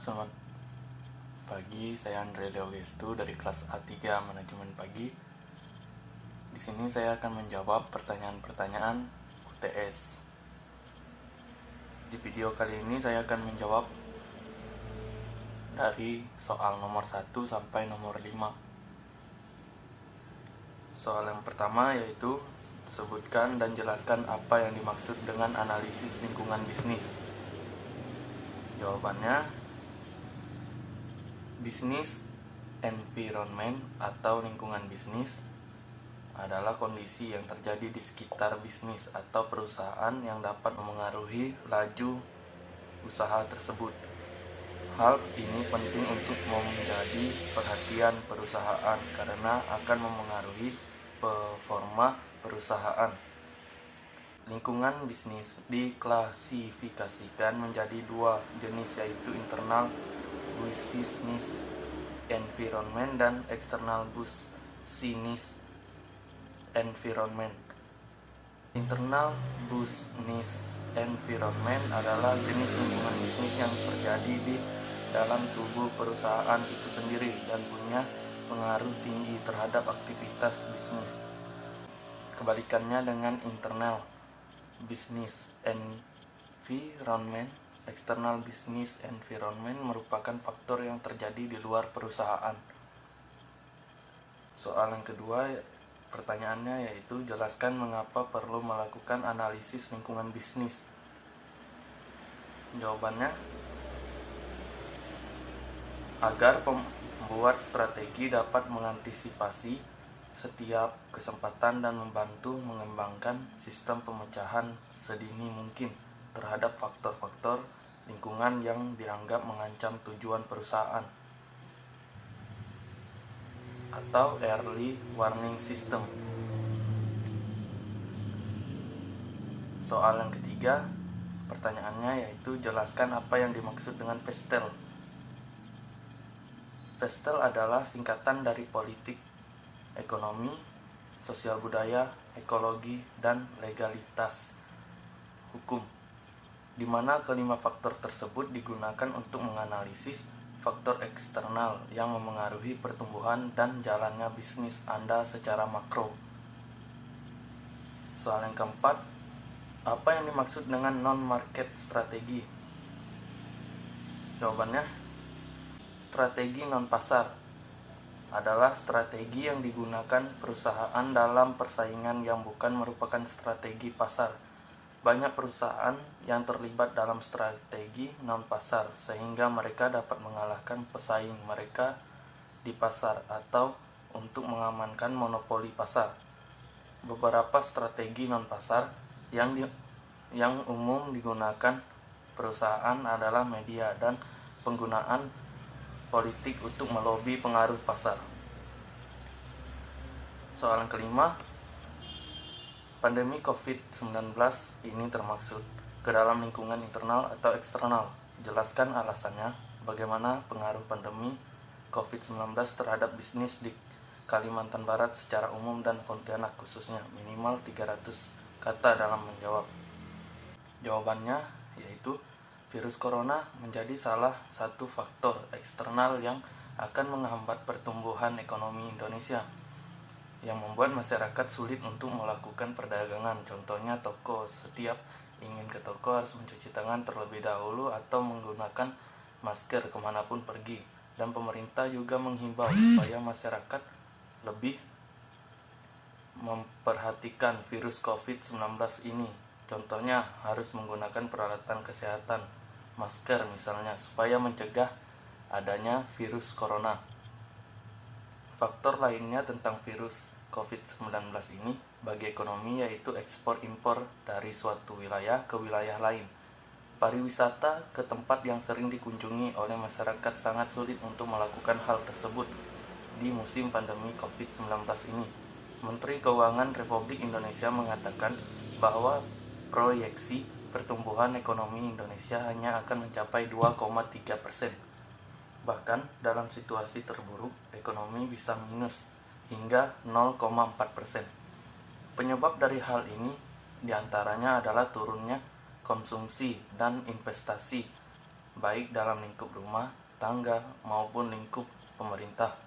Selamat pagi, saya Andre Leogestu dari kelas A3 Manajemen Pagi. Di sini saya akan menjawab pertanyaan-pertanyaan UTS. Di video kali ini saya akan menjawab dari soal nomor 1 sampai nomor 5. Soal yang pertama yaitu sebutkan dan jelaskan apa yang dimaksud dengan analisis lingkungan bisnis. Jawabannya, bisnis environment atau lingkungan bisnis adalah kondisi yang terjadi di sekitar bisnis atau perusahaan yang dapat memengaruhi laju usaha tersebut. Hal ini penting untuk menjadi perhatian perusahaan karena akan memengaruhi performa perusahaan. Lingkungan bisnis diklasifikasikan menjadi dua jenis, yaitu internal business environment dan external business environment. Internal business environment adalah jenis lingkungan bisnis yang terjadi di dalam tubuh perusahaan itu sendiri dan punya pengaruh tinggi terhadap aktivitas bisnis. Kebalikannya dengan internal business environment, external business environment merupakan faktor yang terjadi di luar perusahaan. Soal yang kedua, pertanyaannya yaitu jelaskan mengapa perlu melakukan analisis lingkungan bisnis. Jawabannya, agar pembuat strategi dapat mengantisipasi setiap kesempatan dan membantu mengembangkan sistem pemecahan sedini mungkin terhadap faktor-faktor lingkungan yang dianggap mengancam tujuan perusahaan, atau early warning system. Soal yang ketiga, pertanyaannya yaitu jelaskan apa yang dimaksud dengan PESTEL. PESTEL adalah singkatan dari politik, ekonomi, sosial budaya, ekologi, dan legalitas hukum, di mana kelima faktor tersebut digunakan untuk menganalisis faktor eksternal yang memengaruhi pertumbuhan dan jalannya bisnis Anda secara makro. Soal yang keempat, apa yang dimaksud dengan non-market strategi? Jawabannya, strategi non-pasar adalah strategi yang digunakan perusahaan dalam persaingan yang bukan merupakan strategi pasar. Banyak perusahaan yang terlibat dalam strategi non-pasar sehingga mereka dapat mengalahkan pesaing mereka di pasar atau untuk mengamankan monopoli pasar. Beberapa strategi non-pasar yang umum digunakan perusahaan adalah media dan penggunaan politik untuk melobi pengaruh pasar. Soal yang kelima, pandemi COVID-19 ini termaksud ke dalam lingkungan internal atau eksternal. Jelaskan alasannya, bagaimana pengaruh pandemi COVID-19 terhadap bisnis di Kalimantan Barat secara umum dan Pontianak khususnya. Minimal 300 kata dalam menjawab. Jawabannya yaitu virus corona menjadi salah satu faktor eksternal yang akan menghambat pertumbuhan ekonomi Indonesia, yang membuat masyarakat sulit untuk melakukan perdagangan. Contohnya toko, setiap ingin ke toko harus mencuci tangan terlebih dahulu atau menggunakan masker kemanapun pergi. Dan pemerintah juga menghimbau supaya masyarakat lebih memperhatikan virus COVID-19 ini. Contohnya harus menggunakan peralatan kesehatan, masker misalnya, supaya mencegah adanya virus corona. Faktor lainnya tentang virus COVID-19 ini bagi ekonomi yaitu ekspor-impor dari suatu wilayah ke wilayah lain. Pariwisata ke tempat yang sering dikunjungi oleh masyarakat sangat sulit untuk melakukan hal tersebut di musim pandemi COVID-19 ini. Menteri Keuangan Republik Indonesia mengatakan bahwa proyeksi pertumbuhan ekonomi Indonesia hanya akan mencapai 2,3%. Bahkan dalam situasi terburuk, ekonomi bisa minus hingga 0,4%. Penyebab dari hal ini diantaranya adalah turunnya konsumsi dan investasi baik dalam lingkup rumah tangga maupun lingkup pemerintah.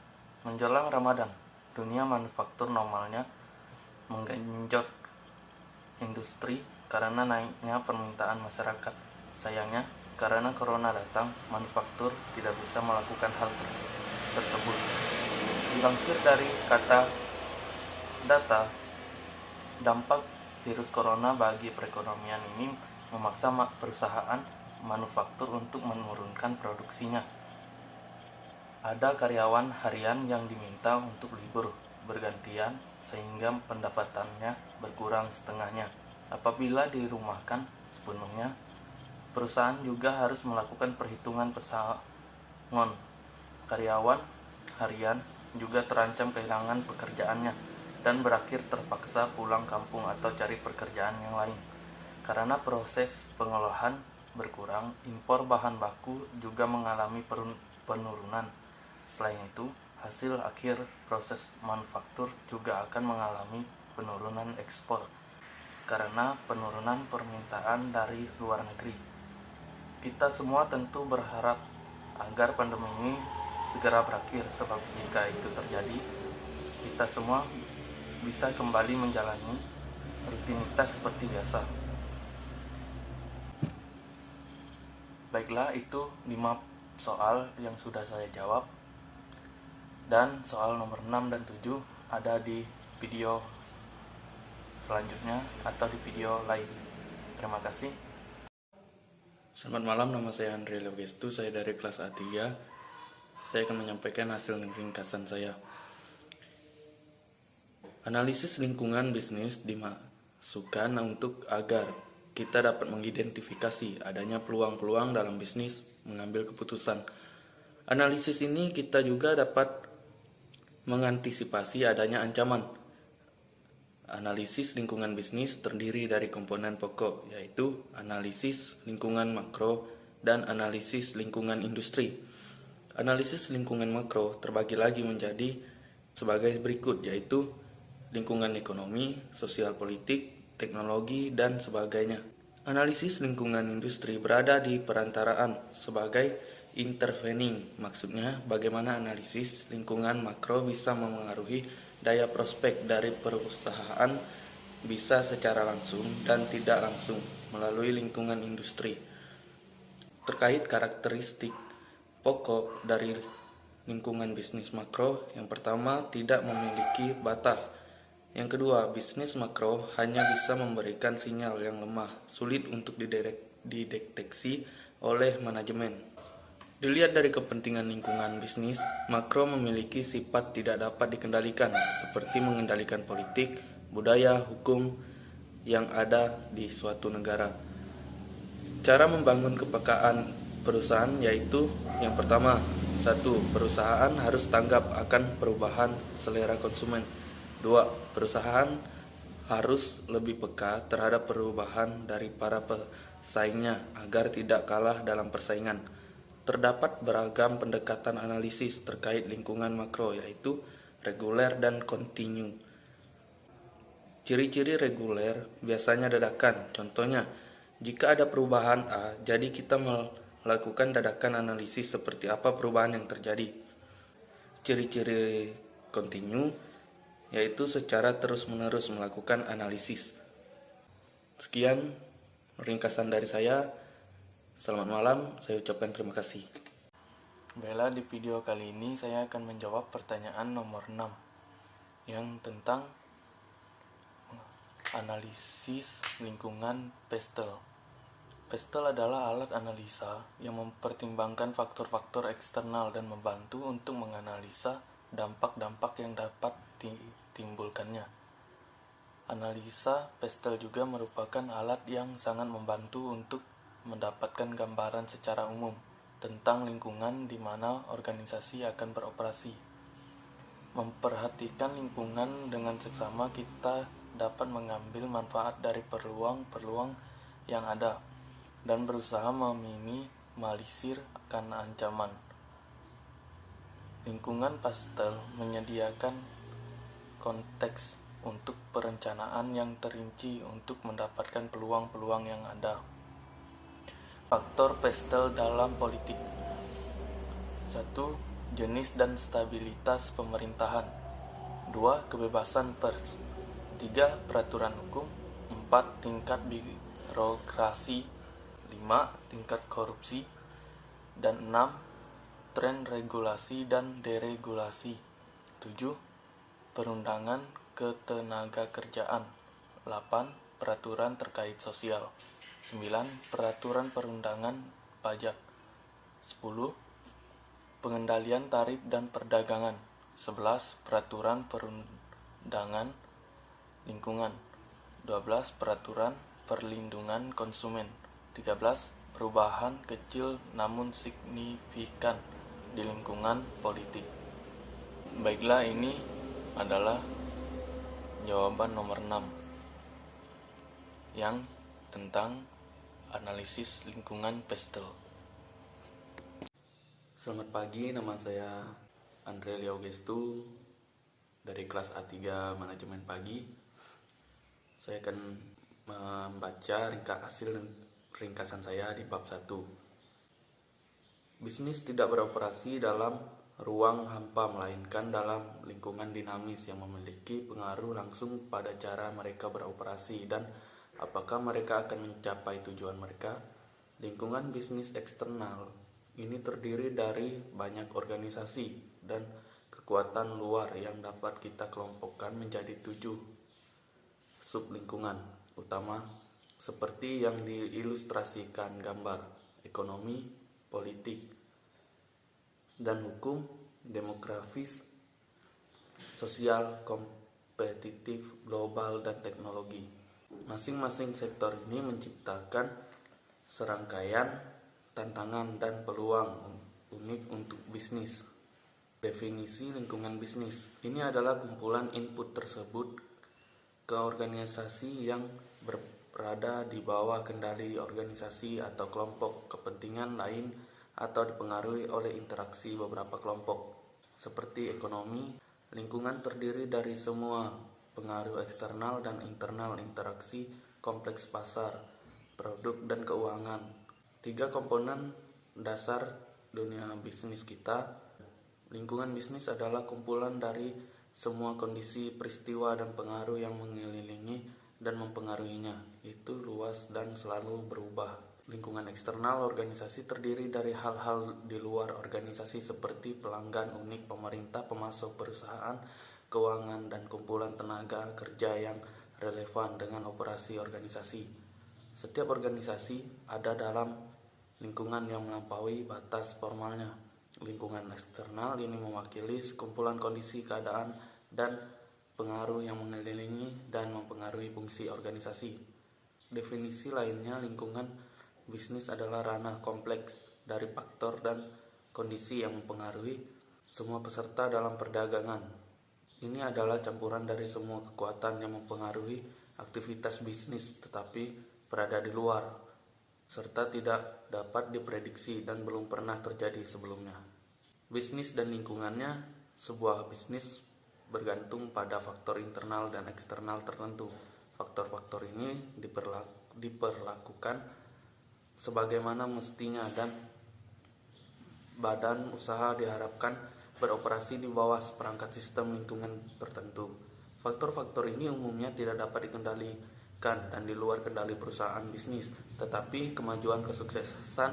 Menjelang Ramadan, dunia manufaktur normalnya menggenjot industri karena naiknya permintaan masyarakat. Sayangnya, karena corona datang, manufaktur tidak bisa melakukan hal tersebut. Dilansir dari kata data, dampak virus corona bagi perekonomian ini memaksa perusahaan manufaktur untuk menurunkan produksinya. Ada karyawan harian yang diminta untuk libur bergantian sehingga pendapatannya berkurang setengahnya. Apabila dirumahkan sepenuhnya, perusahaan juga harus melakukan perhitungan pesangon. Karyawan harian juga terancam kehilangan pekerjaannya dan berakhir terpaksa pulang kampung atau cari pekerjaan yang lain. Karena proses pengolahan berkurang, impor bahan baku juga mengalami penurunan. Selain itu, hasil akhir proses manufaktur juga akan mengalami penurunan ekspor karena penurunan permintaan dari luar negeri. Kita semua tentu berharap agar pandemi ini segera berakhir, sebab jika itu terjadi, kita semua bisa kembali menjalani rutinitas seperti biasa. Baiklah, itu 5 soal yang sudah saya jawab. Dan soal nomor 6 dan 7 ada di video selanjutnya atau di video lain. Terima kasih. Selamat malam, nama saya Andre Legestu, saya dari kelas A3. Saya akan menyampaikan hasil ringkasan saya. Analisis lingkungan bisnis dimasukkan untuk agar kita dapat mengidentifikasi adanya peluang-peluang dalam bisnis, mengambil keputusan. Analisis ini kita juga dapat mengantisipasi adanya ancaman. Analisis lingkungan bisnis terdiri dari komponen pokok, yaitu analisis lingkungan makro dan analisis lingkungan industri. Analisis lingkungan makro terbagi lagi menjadi sebagai berikut, yaitu lingkungan ekonomi, sosial politik, teknologi, dan sebagainya. Analisis lingkungan industri berada di perantaraan sebagai intervening, maksudnya bagaimana analisis lingkungan makro bisa memengaruhi daya prospek dari perusahaan bisa secara langsung dan tidak langsung melalui lingkungan industri. Terkait karakteristik pokok dari lingkungan bisnis makro, yang pertama tidak memiliki batas. Yang kedua, bisnis makro hanya bisa memberikan sinyal yang lemah, sulit untuk dideteksi oleh manajemen. Dilihat dari kepentingan lingkungan bisnis, makro memiliki sifat tidak dapat dikendalikan, seperti mengendalikan politik, budaya, hukum yang ada di suatu negara. Cara membangun kepekaan perusahaan yaitu yang pertama, 1. Perusahaan harus tanggap akan perubahan selera konsumen. 2. Perusahaan harus lebih peka terhadap perubahan dari para pesaingnya agar tidak kalah dalam persaingan. Terdapat beragam pendekatan analisis terkait lingkungan makro, yaitu reguler dan kontinu. Ciri-ciri reguler biasanya dadakan. Contohnya, jika ada perubahan A, jadi kita melakukan dadakan analisis seperti apa perubahan yang terjadi. Ciri-ciri kontinu yaitu secara terus-menerus melakukan analisis. Sekian ringkasan dari saya. Selamat malam, saya ucapkan terima kasih. Baiklah, di video kali ini saya akan menjawab pertanyaan nomor 6 yang tentang analisis lingkungan PESTEL. PESTEL adalah alat analisa yang mempertimbangkan faktor-faktor eksternal dan membantu untuk menganalisa dampak-dampak yang dapat ditimbulkannya. Analisa PESTEL juga merupakan alat yang sangat membantu untuk mendapatkan gambaran secara umum tentang lingkungan di mana organisasi akan beroperasi. Memperhatikan lingkungan dengan seksama, kita dapat mengambil manfaat dari peluang-peluang yang ada dan berusaha meminimalisir akan ancaman. Lingkungan PESTEL menyediakan konteks untuk perencanaan yang terinci untuk mendapatkan peluang-peluang yang ada. Faktor pastel dalam politik. 1. Jenis dan stabilitas pemerintahan. 2. Kebebasan pers. 3. Peraturan hukum. 4. Tingkat birokrasi. 5. Tingkat korupsi. Dan 6. Tren regulasi dan deregulasi. 7. Perundangan ketenagakerjaan. 8. Peraturan terkait sosial. 9. Peraturan perundangan pajak. 10. Pengendalian tarif dan perdagangan. 11. Peraturan perundangan lingkungan. 12. Peraturan perlindungan konsumen. 13. Perubahan kecil namun signifikan di lingkungan politik. Baiklah, ini adalah jawaban nomor 6 yang tentang analisis lingkungan pastel. Selamat pagi, nama saya Andre Liaugestu dari kelas A3 Manajemen Pagi. Saya akan membaca hasil ringkasan saya di bab 1. Bisnis tidak beroperasi dalam ruang hampa, melainkan dalam lingkungan dinamis yang memiliki pengaruh langsung pada cara mereka beroperasi dan apakah mereka akan mencapai tujuan mereka. Lingkungan bisnis eksternal ini terdiri dari banyak organisasi dan kekuatan luar yang dapat kita kelompokkan menjadi 7 sublingkungan utama seperti yang diilustrasikan gambar: ekonomi, politik, dan hukum, demografis, sosial, kompetitif, global, dan teknologi. Masing-masing sektor ini menciptakan serangkaian tantangan dan peluang unik untuk bisnis. Definisi lingkungan bisnis. Ini adalah kumpulan input tersebut ke organisasi yang berada di bawah kendali organisasi atau kelompok kepentingan lain atau dipengaruhi oleh interaksi beberapa kelompok. Seperti ekonomi, lingkungan terdiri dari semua pengaruh eksternal dan internal, interaksi kompleks pasar, produk, dan keuangan. 3 komponen dasar dunia bisnis kita. Lingkungan bisnis adalah kumpulan dari semua kondisi, peristiwa, dan pengaruh yang mengelilingi dan mempengaruhinya. Itu luas dan selalu berubah. Lingkungan eksternal organisasi terdiri dari hal-hal di luar organisasi seperti pelanggan unik, pemerintah, pemasok, perusahaan, keuangan, dan kumpulan tenaga kerja yang relevan dengan operasi organisasi. Setiap organisasi ada dalam lingkungan yang melampaui batas formalnya. Lingkungan eksternal ini mewakili sekumpulan kondisi, keadaan, dan pengaruh yang mengelilingi dan mempengaruhi fungsi organisasi. Definisi lainnya, lingkungan bisnis adalah ranah kompleks dari faktor dan kondisi yang mempengaruhi semua peserta dalam perdagangan. Ini adalah campuran dari semua kekuatan yang mempengaruhi aktivitas bisnis tetapi berada di luar, serta tidak dapat diprediksi dan belum pernah terjadi sebelumnya. Bisnis dan lingkungannya. Sebuah bisnis bergantung pada faktor internal dan eksternal tertentu. Faktor-faktor ini diperlakukan sebagaimana mestinya dan badan usaha diharapkan beroperasi di bawah seperangkat sistem lingkungan tertentu. Faktor-faktor ini umumnya tidak dapat dikendalikan dan di luar kendali perusahaan bisnis, tetapi kemajuan, kesuksesan,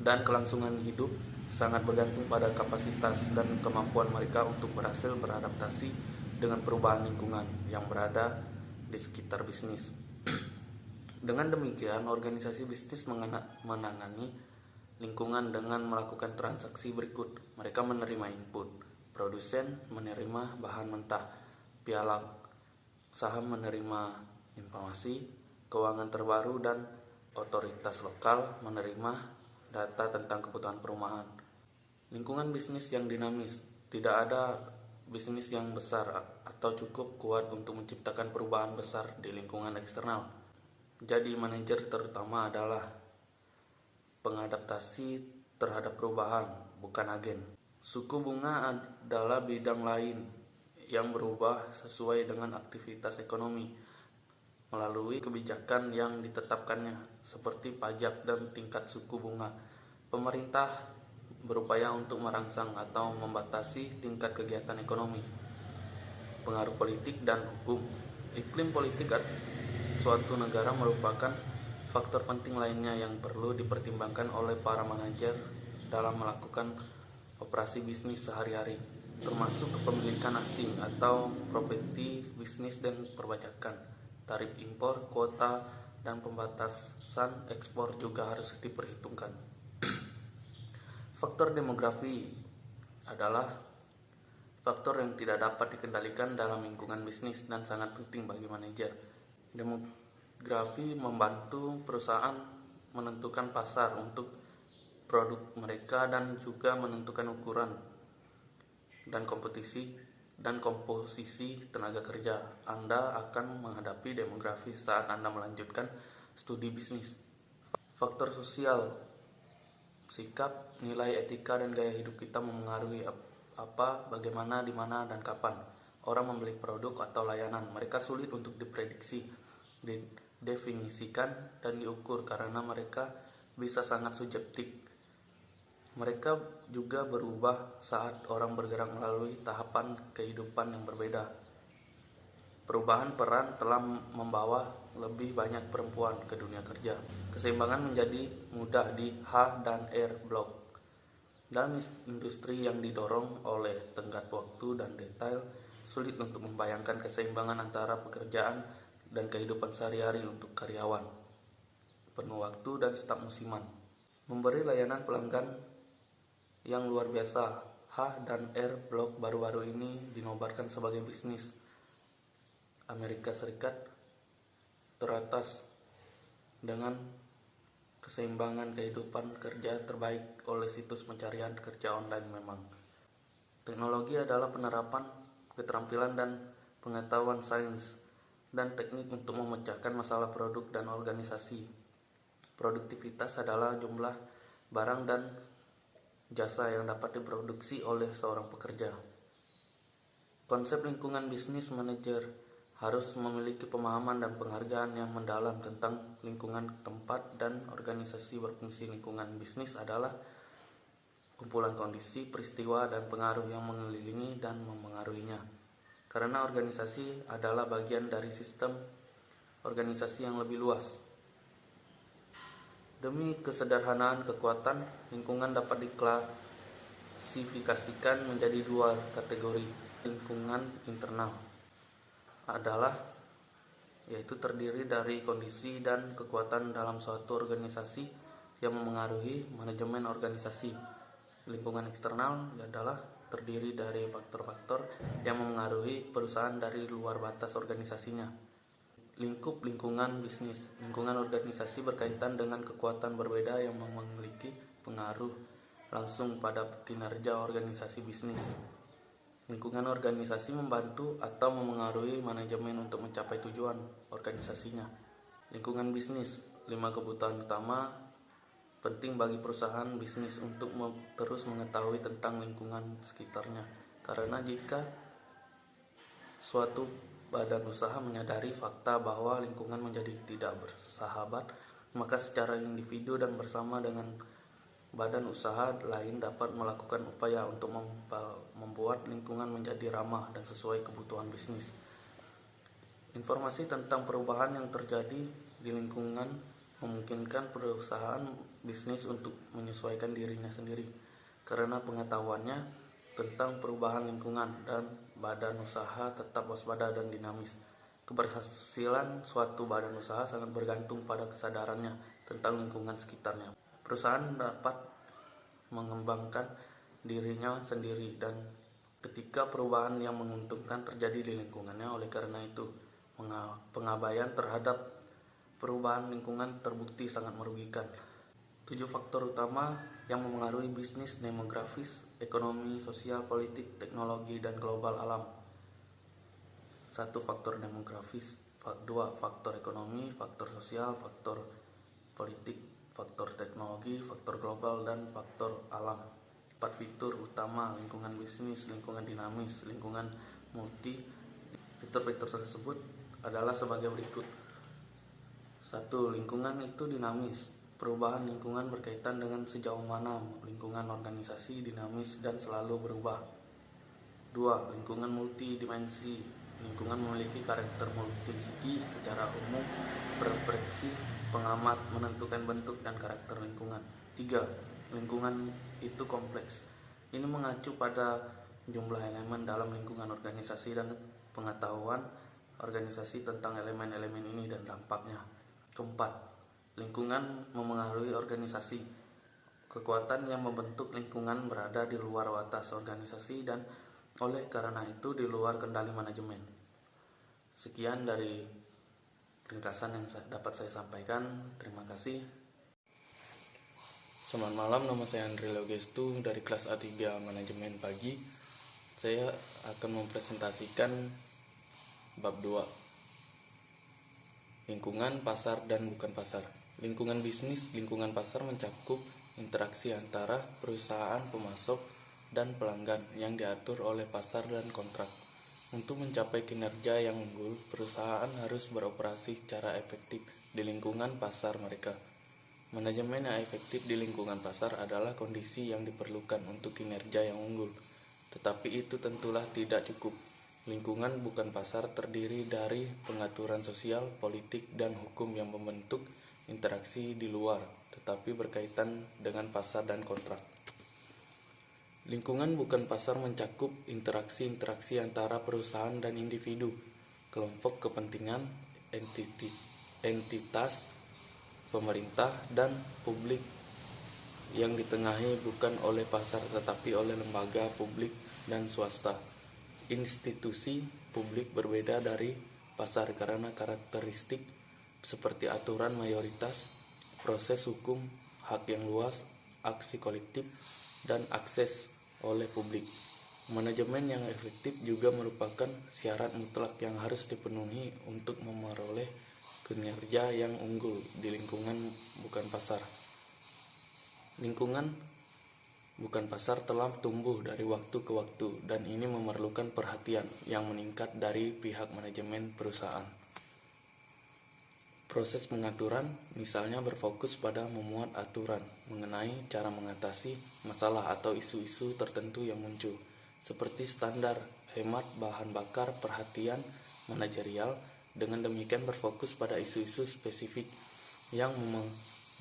dan kelangsungan hidup sangat bergantung pada kapasitas dan kemampuan mereka untuk berhasil beradaptasi dengan perubahan lingkungan yang berada di sekitar bisnis. Dengan demikian, organisasi bisnis menangani lingkungan dengan melakukan transaksi berikut. Mereka menerima input, produsen menerima bahan mentah, pialang saham menerima informasi keuangan terbaru, dan otoritas lokal menerima data tentang kebutuhan perumahan. Lingkungan bisnis yang dinamis. Tidak ada bisnis yang besar atau cukup kuat untuk menciptakan perubahan besar di lingkungan eksternal. Jadi manajer terutama adalah pengadaptasi terhadap perubahan, bukan agen. Suku bunga adalah bidang lain yang berubah sesuai dengan aktivitas ekonomi. melalui kebijakan yang ditetapkannya, seperti pajak dan tingkat suku bunga. Pemerintah berupaya untuk merangsang atau membatasi tingkat kegiatan ekonomi. Pengaruh politik dan hukum. Iklim politik suatu negara merupakan faktor penting lainnya yang perlu dipertimbangkan oleh para manajer dalam melakukan operasi bisnis sehari-hari, termasuk kepemilikan asing atau properti bisnis dan perpajakan. Tarif impor, kuota, dan pembatasan ekspor juga harus diperhitungkan. Faktor demografi adalah faktor yang tidak dapat dikendalikan dalam lingkungan bisnis dan sangat penting bagi manajer. Demografi membantu perusahaan menentukan pasar untuk produk mereka dan juga menentukan ukuran dan komposisi tenaga kerja. Anda akan menghadapi demografi saat Anda melanjutkan studi bisnis. Faktor sosial, sikap, nilai etika, dan gaya hidup kita memengaruhi apa, bagaimana, di mana, dan kapan orang membeli produk atau layanan. Mereka sulit untuk diprediksi, didefinisikan, dan diukur karena mereka bisa sangat subjektif. Mereka juga berubah saat orang bergerak melalui tahapan kehidupan yang berbeda. Perubahan peran telah membawa lebih banyak perempuan ke dunia kerja. Keseimbangan menjadi mudah di H dan R Block. Dalam industri yang didorong oleh tenggat waktu dan detail, sulit untuk membayangkan keseimbangan antara pekerjaan dan kehidupan sehari-hari untuk karyawan, penuh waktu, dan staf musiman. Memberi layanan pelanggan yang luar biasa. H dan R Block baru-baru ini dinobatkan sebagai bisnis Amerika Serikat teratas dengan keseimbangan kehidupan kerja terbaik oleh situs pencarian kerja online. Memang teknologi adalah penerapan keterampilan dan pengetahuan sains dan teknik untuk memecahkan masalah produk dan organisasi. Produktivitas adalah jumlah barang dan jasa yang dapat diproduksi oleh seorang pekerja. Konsep lingkungan bisnis manajer harus memiliki pemahaman dan penghargaan yang mendalam tentang lingkungan tempat dan organisasi berfungsi. Lingkungan bisnis adalah kumpulan kondisi, peristiwa, dan pengaruh yang mengelilingi dan memengaruhinya. Karena organisasi adalah bagian dari sistem organisasi yang lebih luas. Demi kesederhanaan kekuatan, lingkungan dapat diklasifikasikan menjadi dua kategori. Lingkungan internal yaitu terdiri dari kondisi dan kekuatan dalam suatu organisasi yang memengaruhi manajemen organisasi. Lingkungan eksternal adalah terdiri dari faktor-faktor yang memengaruhi perusahaan dari luar batas organisasinya. Lingkup lingkungan bisnis. Lingkungan organisasi berkaitan dengan kekuatan berbeda yang memiliki pengaruh langsung pada kinerja organisasi bisnis. Lingkungan organisasi membantu atau memengaruhi manajemen untuk mencapai tujuan organisasinya. Lingkungan bisnis. 5 kebutuhan utama penting bagi perusahaan bisnis untuk terus mengetahui tentang lingkungan sekitarnya. Karena jika suatu badan usaha menyadari fakta bahwa lingkungan menjadi tidak bersahabat, maka secara individu dan bersama dengan badan usaha lain dapat melakukan upaya untuk membuat lingkungan menjadi ramah dan sesuai kebutuhan bisnis. Informasi tentang perubahan yang terjadi di lingkungan memungkinkan perusahaan bisnis untuk menyesuaikan dirinya sendiri. Karena pengetahuannya tentang perubahan lingkungan, dan badan usaha tetap waspada dan dinamis. Keberhasilan suatu badan usaha sangat bergantung pada kesadarannya tentang lingkungan sekitarnya. Perusahaan dapat mengembangkan dirinya sendiri dan ketika perubahan yang menguntungkan terjadi di lingkungannya. Oleh karena itu, pengabaian terhadap perubahan lingkungan terbukti sangat merugikan. 7 faktor utama yang memengaruhi bisnis: demografis, ekonomi, sosial, politik, teknologi, dan global alam. 1. Faktor demografis. 2. Faktor ekonomi, faktor sosial, faktor politik, faktor teknologi, faktor global, dan faktor alam. 4 fitur utama lingkungan bisnis: lingkungan dinamis, lingkungan multi. Fitur-fitur tersebut adalah sebagai berikut. 1. Lingkungan itu dinamis. Perubahan lingkungan berkaitan dengan sejauh mana lingkungan organisasi dinamis dan selalu berubah. 2. Lingkungan multidimensi. Lingkungan memiliki karakter multisegi secara umum, berfreksi, pengamat menentukan bentuk dan karakter lingkungan. 3. Lingkungan itu kompleks. Ini mengacu pada jumlah elemen dalam lingkungan organisasi dan pengetahuan organisasi tentang elemen-elemen ini dan dampaknya. 4. Lingkungan memengaruhi organisasi. Kekuatan yang membentuk lingkungan berada di luar batas organisasi dan oleh karena itu di luar kendali manajemen. Sekian dari ringkasan yang dapat saya sampaikan. Terima kasih. Selamat malam, nama saya Andri Leogestu dari kelas A3 Manajemen Pagi. Saya akan mempresentasikan bab 2. Lingkungan pasar dan bukan pasar. Lingkungan bisnis, lingkungan pasar mencakup interaksi antara perusahaan pemasok dan pelanggan yang diatur oleh pasar dan kontrak. Untuk mencapai kinerja yang unggul, perusahaan harus beroperasi secara efektif di lingkungan pasar mereka. Manajemen yang efektif di lingkungan pasar adalah kondisi yang diperlukan untuk kinerja yang unggul. Tetapi itu tentulah tidak cukup. Lingkungan bukan pasar terdiri dari pengaturan sosial, politik, dan hukum yang membentuk interaksi di luar, tetapi berkaitan dengan pasar dan kontrak. Lingkungan bukan pasar mencakup interaksi-interaksi antara perusahaan dan individu, kelompok kepentingan, entitas, pemerintah, dan publik yang ditengahi bukan oleh pasar tetapi oleh lembaga publik dan swasta. Institusi publik berbeda dari pasar karena karakteristik seperti aturan mayoritas, proses hukum, hak yang luas, aksi kolektif, dan akses oleh publik. Manajemen yang efektif juga merupakan syarat mutlak yang harus dipenuhi untuk memperoleh kinerja yang unggul di lingkungan bukan pasar. Lingkungan bukan pasar telah tumbuh dari waktu ke waktu dan ini memerlukan perhatian yang meningkat dari pihak manajemen perusahaan. Proses pengaturan misalnya berfokus pada memuat aturan mengenai cara mengatasi masalah atau isu-isu tertentu yang muncul, seperti standar hemat bahan bakar, perhatian manajerial. Dengan demikian berfokus pada isu-isu spesifik yang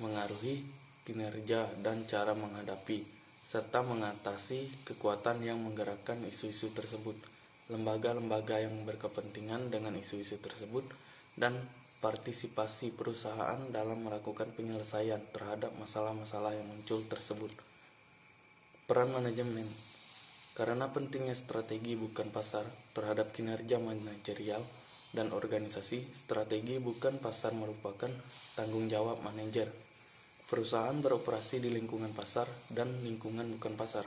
mengaruhi kinerja dan cara menghadapi serta mengatasi kekuatan yang menggerakkan isu-isu tersebut, lembaga-lembaga yang berkepentingan dengan isu-isu tersebut, dan partisipasi perusahaan dalam melakukan penyelesaian terhadap masalah-masalah yang muncul tersebut. Peran manajemen. Karena pentingnya strategi bukan pasar terhadap kinerja manajerial dan organisasi, strategi bukan pasar merupakan tanggung jawab manajer. Perusahaan beroperasi di lingkungan pasar dan lingkungan bukan pasar.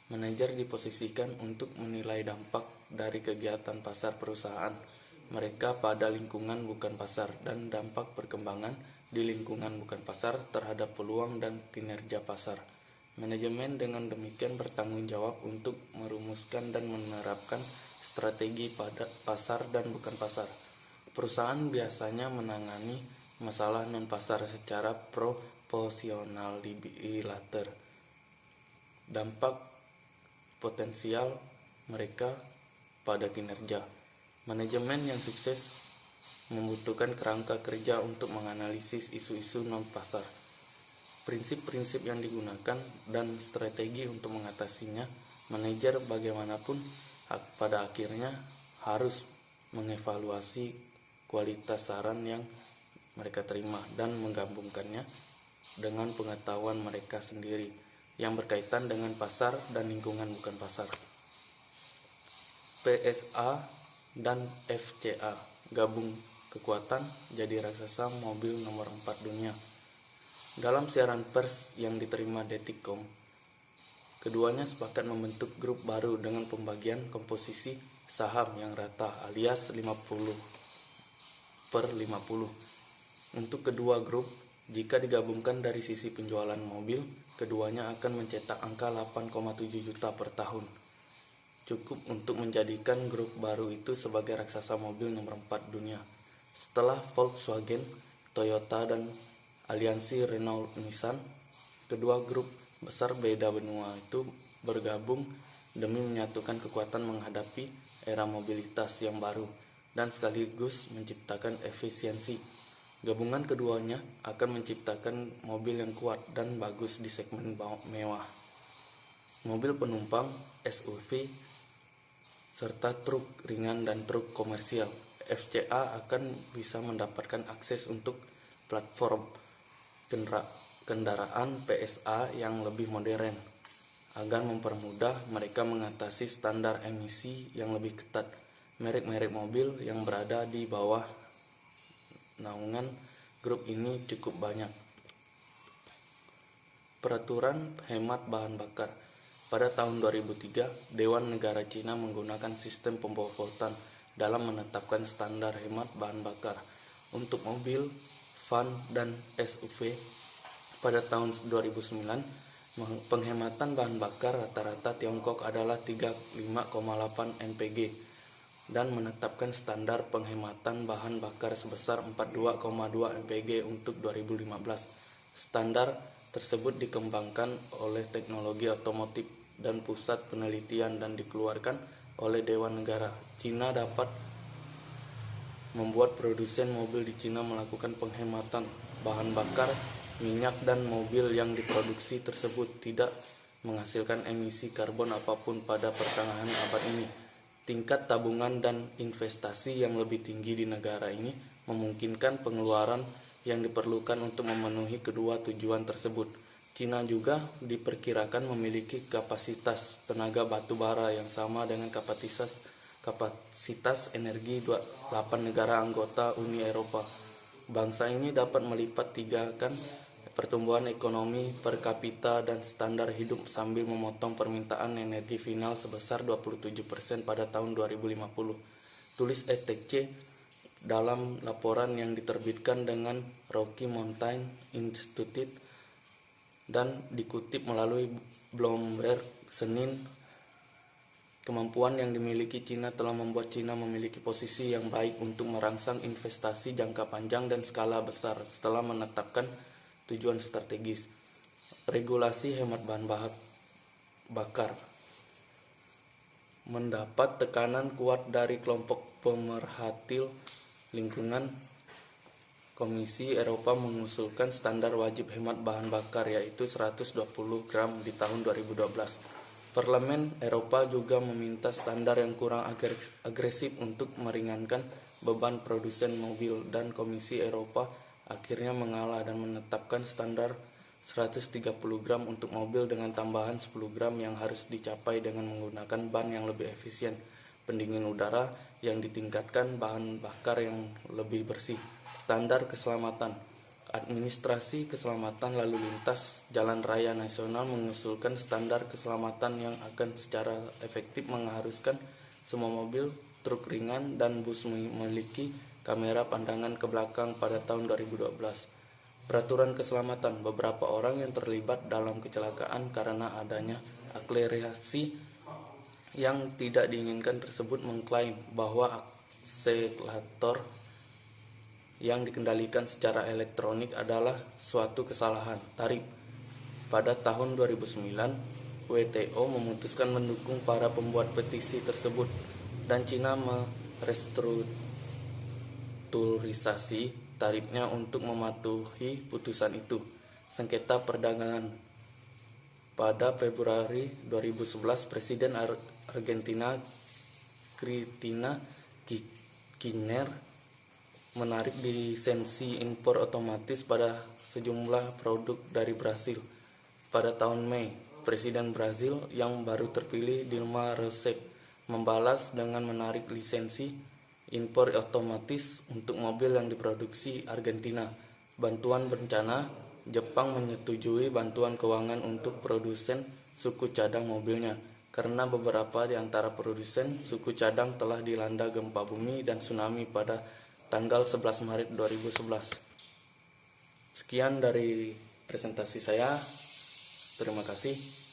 Manajer diposisikan untuk menilai dampak dari kegiatan pasar perusahaan mereka pada lingkungan bukan pasar dan dampak perkembangan di lingkungan bukan pasar terhadap peluang dan kinerja pasar. Manajemen dengan demikian bertanggung jawab untuk merumuskan dan menerapkan strategi pada pasar dan bukan pasar. Perusahaan biasanya menangani masalah non-pasar secara proporsional bilater. Dampak potensial mereka pada kinerja. Manajemen yang sukses membutuhkan kerangka kerja untuk menganalisis isu-isu non-pasar, prinsip-prinsip yang digunakan, dan strategi untuk mengatasinya. Manajer bagaimanapun pada akhirnya harus mengevaluasi kualitas saran yang mereka terima dan menggabungkannya dengan pengetahuan mereka sendiri yang berkaitan dengan pasar dan lingkungan bukan pasar. PSA dan FCA gabung kekuatan jadi raksasa mobil nomor 4 dunia. Dalam siaran pers yang diterima Detikcom, keduanya sepakat membentuk grup baru dengan pembagian komposisi saham yang rata alias 50/50. Untuk kedua grup, jika digabungkan dari sisi penjualan mobil, keduanya akan mencetak angka 8,7 juta per tahun. Cukup untuk menjadikan grup baru itu sebagai raksasa mobil nomor 4 dunia. Setelah Volkswagen, Toyota dan aliansi Renault-Nissan. Kedua grup besar beda benua itu bergabung demi menyatukan kekuatan menghadapi era mobilitas yang baru dan sekaligus menciptakan efisiensi. Gabungan keduanya akan menciptakan mobil yang kuat dan bagus di segmen mewah, mobil penumpang, SUV, serta truk ringan dan truk komersial. FCA akan bisa mendapatkan akses untuk platform kendaraan PSA yang lebih modern agar mempermudah mereka mengatasi standar emisi yang lebih ketat. Merek-merek mobil yang berada di bawah naungan grup ini cukup banyak. Peraturan hemat bahan bakar. Pada tahun 2003, Dewan Negara Cina menggunakan sistem pembobotan dalam menetapkan standar hemat bahan bakar untuk mobil, van, dan SUV. Pada tahun 2009, penghematan bahan bakar rata-rata Tiongkok adalah 35,8 mpg dan menetapkan standar penghematan bahan bakar sebesar 42,2 mpg untuk 2015. Standar tersebut dikembangkan oleh teknologi otomotif dan pusat penelitian dan dikeluarkan oleh Dewan Negara. Cina dapat membuat produsen mobil di Cina melakukan penghematan bahan bakar minyak dan mobil yang diproduksi tersebut tidak menghasilkan emisi karbon apapun pada pertengahan abad ini. Tingkat tabungan dan investasi yang lebih tinggi di negara ini memungkinkan pengeluaran yang diperlukan untuk memenuhi kedua tujuan tersebut. Cina juga diperkirakan memiliki kapasitas tenaga batu bara yang sama dengan kapasitas energi 8 negara anggota Uni Eropa. Bangsa ini dapat melipat tigakan pertumbuhan ekonomi per kapita dan standar hidup sambil memotong permintaan energi final sebesar 27% pada tahun 2050. Tulis ETC dalam laporan yang diterbitkan dengan Rocky Mountain Institute dan dikutip melalui Bloomberg Senin. Kemampuan yang dimiliki Cina telah membuat Cina memiliki posisi yang baik untuk merangsang investasi jangka panjang dan skala besar setelah menetapkan tujuan strategis. Regulasi hemat bahan bakar mendapat tekanan kuat dari kelompok pemerhati lingkungan. Komisi Eropa mengusulkan standar wajib hemat bahan bakar yaitu 120 gram di tahun 2012. Parlemen Eropa juga meminta standar yang kurang agresif untuk meringankan beban produsen mobil dan Komisi Eropa akhirnya mengalah dan menetapkan standar 130 gram untuk mobil dengan tambahan 10 gram yang harus dicapai dengan menggunakan ban yang lebih efisien, pendingin udara yang ditingkatkan, bahan bakar yang lebih bersih. Standar keselamatan. Administrasi Keselamatan Lalu Lintas Jalan Raya Nasional mengusulkan standar keselamatan yang akan secara efektif mengharuskan semua mobil, truk ringan, dan bus memiliki kamera pandangan ke belakang pada tahun 2012. Peraturan keselamatan. Beberapa orang yang terlibat dalam kecelakaan karena adanya akselerasi yang tidak diinginkan tersebut mengklaim bahwa akselerator yang dikendalikan secara elektronik adalah suatu kesalahan tarif. Pada tahun 2009, WTO memutuskan mendukung para pembuat petisi tersebut dan Cina merestrukturisasi tarifnya untuk mematuhi putusan itu. Sengketa perdagangan. Pada Februari 2011, Presiden Argentina Cristina Kirchner menarik lisensi impor otomatis pada sejumlah produk dari Brasil. Pada tahun Mei, Presiden Brasil yang baru terpilih Dilma Rousseff membalas dengan menarik lisensi impor otomatis untuk mobil yang diproduksi Argentina. Bantuan bencana. Jepang menyetujui bantuan keuangan untuk produsen suku cadang mobilnya karena beberapa di antara produsen suku cadang telah dilanda gempa bumi dan tsunami pada tanggal 11 Maret 2011. Sekian dari presentasi saya. Terima kasih.